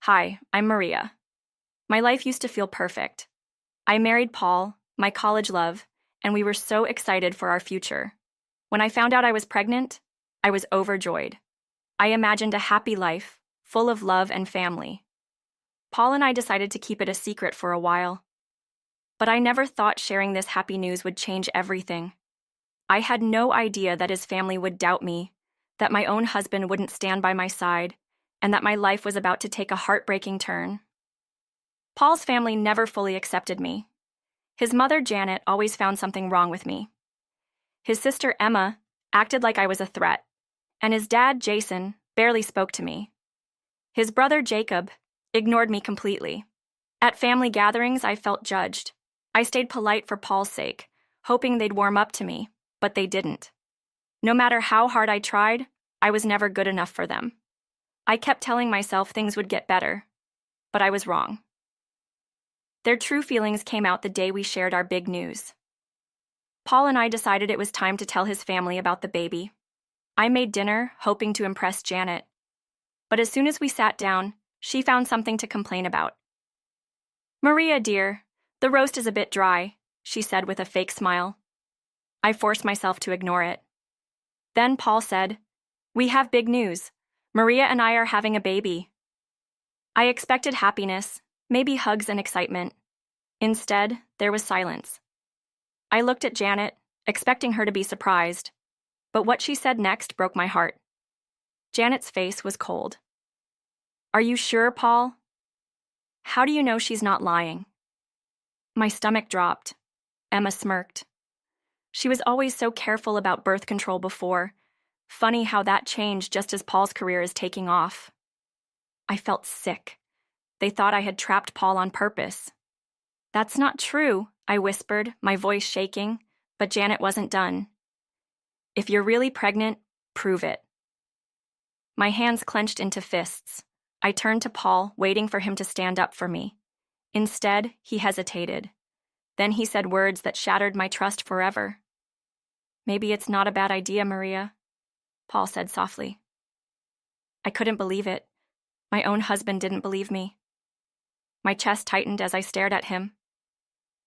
Hi, I'm Maria. My life used to feel perfect. I married Paul, my college love, and we were so excited for our future. When I found out I was pregnant, I was overjoyed. I imagined a happy life, full of love and family. Paul and I decided to keep it a secret for a while. But I never thought sharing this happy news would change everything. I had no idea that his family would doubt me, that my own husband wouldn't stand by my side, and that my life was about to take a heartbreaking turn. Paul's family never fully accepted me. His mother, Janet, always found something wrong with me. His sister, Emma, acted like I was a threat, and his dad, Jason, barely spoke to me. His brother, Jacob, ignored me completely. At family gatherings, I felt judged. I stayed polite for Paul's sake, hoping they'd warm up to me, but they didn't. No matter how hard I tried, I was never good enough for them. I kept telling myself things would get better, but I was wrong. Their true feelings came out the day we shared our big news. Paul and I decided it was time to tell his family about the baby. I made dinner, hoping to impress Janet. But as soon as we sat down, she found something to complain about. "Maria, dear, the roast is a bit dry," she said with a fake smile. I forced myself to ignore it. Then Paul said, "We have big news. Maria and I are having a baby." I expected happiness, maybe hugs and excitement. Instead, there was silence. I looked at Janet, expecting her to be surprised, but what she said next broke my heart. Janet's face was cold. "Are you sure, Paul? How do you know she's not lying?" My stomach dropped. Emma smirked. She was always so careful about birth control before. Funny how that changed just as Paul's career is taking off. I felt sick. They thought I had trapped Paul on purpose. "That's not true," I whispered, my voice shaking, but Janet wasn't done. "If you're really pregnant, prove it." My hands clenched into fists. I turned to Paul, waiting for him to stand up for me. Instead, he hesitated. Then he said words that shattered my trust forever. "Maybe it's not a bad idea, Maria," Paul said softly. I couldn't believe it. My own husband didn't believe me. My chest tightened as I stared at him.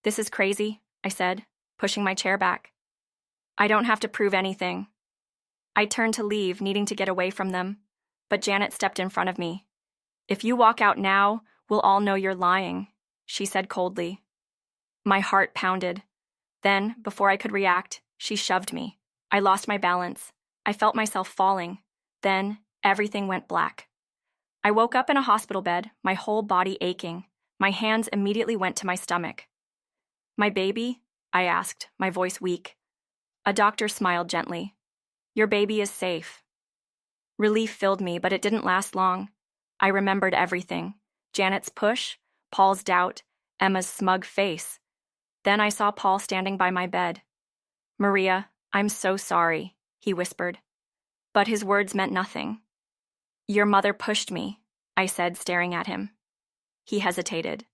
"This is crazy," I said, pushing my chair back. "I don't have to prove anything." I turned to leave, needing to get away from them, but Janet stepped in front of me. "If you walk out now, we'll all know you're lying," she said coldly. My heart pounded. Then, before I could react, she shoved me. I lost my balance. I felt myself falling. Then, everything went black. I woke up in a hospital bed, my whole body aching. My hands immediately went to my stomach. "My baby?" I asked, my voice weak. A doctor smiled gently. "Your baby is safe." Relief filled me, but it didn't last long. I remembered everything. Janet's push, Paul's doubt, Emma's smug face. Then I saw Paul standing by my bed. "Maria, I'm so sorry," he whispered. But his words meant nothing. "Your mother pushed me," I said, staring at him. He hesitated.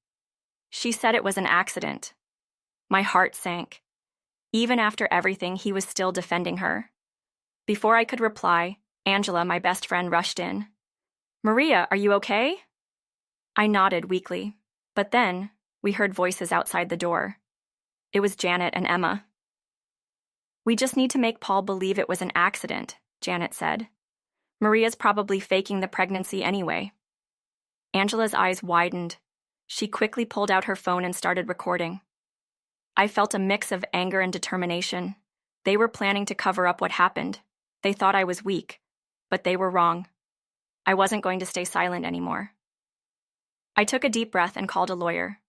"She said it was an accident." My heart sank. Even after everything, he was still defending her. Before I could reply, Angela, my best friend, rushed in. "Maria, are you okay?" I nodded weakly, but then we heard voices outside the door. It was Janet and Emma. "We just need to make Paul believe it was an accident," Janet said. "Maria's probably faking the pregnancy anyway." Angela's eyes widened. She quickly pulled out her phone and started recording. I felt a mix of anger and determination. They were planning to cover up what happened. They thought I was weak, but they were wrong. I wasn't going to stay silent anymore. I took a deep breath and called a lawyer.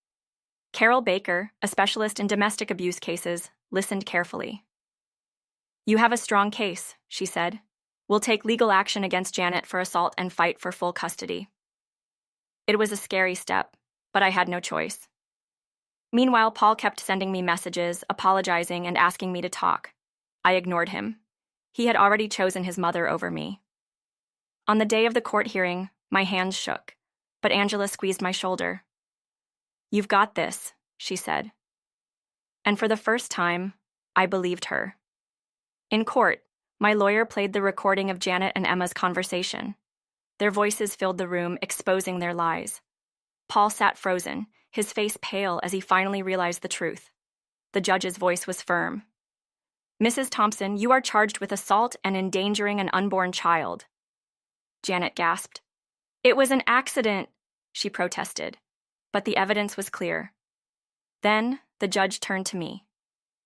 Carol Baker, a specialist in domestic abuse cases, listened carefully. "You have a strong case," she said. "We'll take legal action against Janet for assault and fight for full custody." It was a scary step, but I had no choice. Meanwhile, Paul kept sending me messages, apologizing and asking me to talk. I ignored him. He had already chosen his mother over me. On the day of the court hearing, my hands shook, but Angela squeezed my shoulder. "You've got this," she said. And for the first time, I believed her. In court, my lawyer played the recording of Janet and Emma's conversation. Their voices filled the room, exposing their lies. Paul sat frozen, his face pale as he finally realized the truth. The judge's voice was firm. "Mrs. Thompson, you are charged with assault and endangering an unborn child." Janet gasped. "It was an accident," she protested, but the evidence was clear. Then the judge turned to me.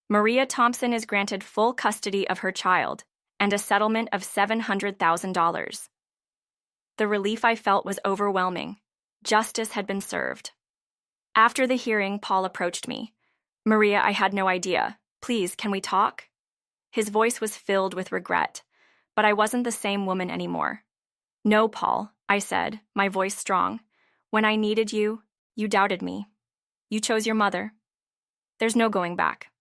"Maria Thompson is granted full custody of her child and a settlement of $700,000. The relief I felt was overwhelming. Justice had been served. After the hearing, Paul approached me. "Maria, I had no idea. Please, can we talk?" His voice was filled with regret, but I wasn't the same woman anymore. "No, Paul," I said, my voice strong. "When I needed you, you doubted me. You chose your mother. There's no going back."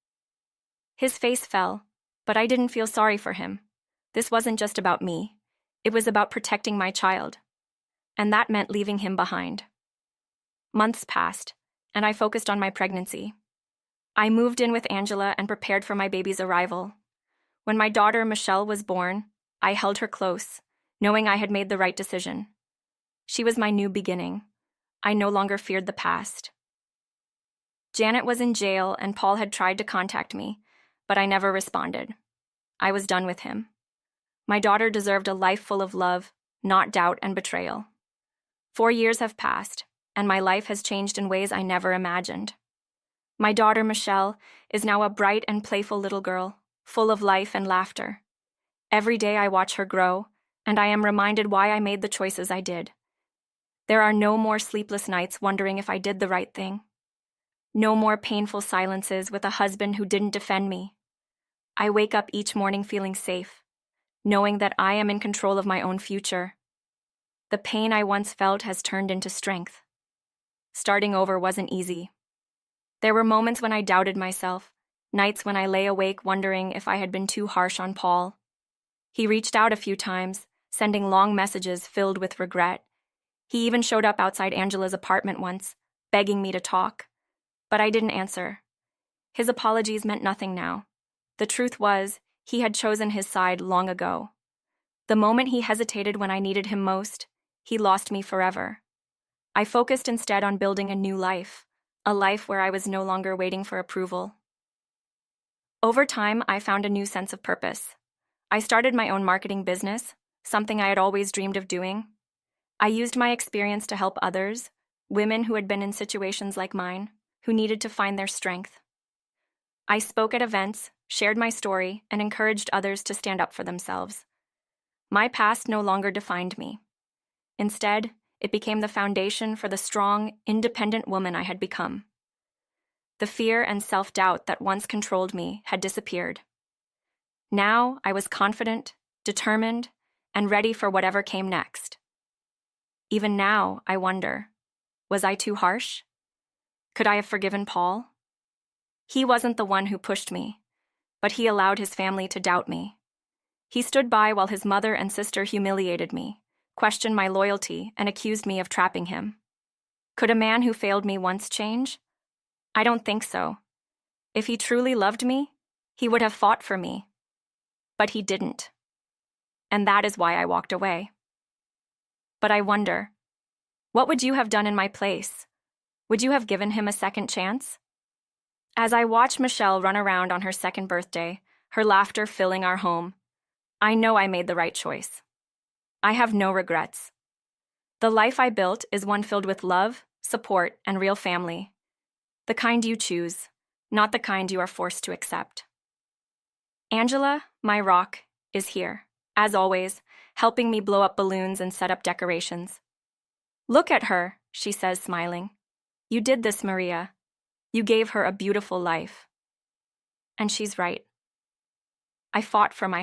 His face fell, but I didn't feel sorry for him. This wasn't just about me. It was about protecting my child. And that meant leaving him behind. Months passed, and I focused on my pregnancy. I moved in with Angela and prepared for my baby's arrival. When my daughter Michelle was born, I held her close, knowing I had made the right decision. She was my new beginning. I no longer feared the past. Janet was in jail, and Paul had tried to contact me, but I never responded. I was done with him. My daughter deserved a life full of love, not doubt and betrayal. 4 years have passed, and my life has changed in ways I never imagined. My daughter Michelle is now a bright and playful little girl, full of life and laughter. Every day I watch her grow, and I am reminded why I made the choices I did. There are no more sleepless nights wondering if I did the right thing. No more painful silences with a husband who didn't defend me. I wake up each morning feeling safe, knowing that I am in control of my own future. The pain I once felt has turned into strength. Starting over wasn't easy. There were moments when I doubted myself, nights when I lay awake wondering if I had been too harsh on Paul. He reached out a few times, sending long messages filled with regret. He even showed up outside Angela's apartment once, begging me to talk. But I didn't answer. His apologies meant nothing now. The truth was, he had chosen his side long ago. The moment he hesitated when I needed him most, he lost me forever. I focused instead on building a new life, a life where I was no longer waiting for approval. Over time, I found a new sense of purpose. I started my own marketing business, something I had always dreamed of doing. I used my experience to help others, women who had been in situations like mine, who needed to find their strength. I spoke at events, shared my story, and encouraged others to stand up for themselves. My past no longer defined me. Instead, it became the foundation for the strong, independent woman I had become. The fear and self-doubt that once controlled me had disappeared. Now I was confident, determined, and ready for whatever came next. Even now, I wonder, was I too harsh? Could I have forgiven Paul? He wasn't the one who pushed me, but he allowed his family to doubt me. He stood by while his mother and sister humiliated me, questioned my loyalty, and accused me of trapping him. Could a man who failed me once change? I don't think so. If he truly loved me, he would have fought for me. But he didn't. And that is why I walked away. But I wonder, what would you have done in my place? Would you have given him a second chance? As I watch Michelle run around on her second birthday, her laughter filling our home, I know I made the right choice. I have no regrets. The life I built is one filled with love, support, and real family. The kind you choose, not the kind you are forced to accept. Angela, my rock, is here, as always, helping me blow up balloons and set up decorations. "Look at her," she says, smiling. "You did this, Maria. You gave her a beautiful life." And she's right. I fought for my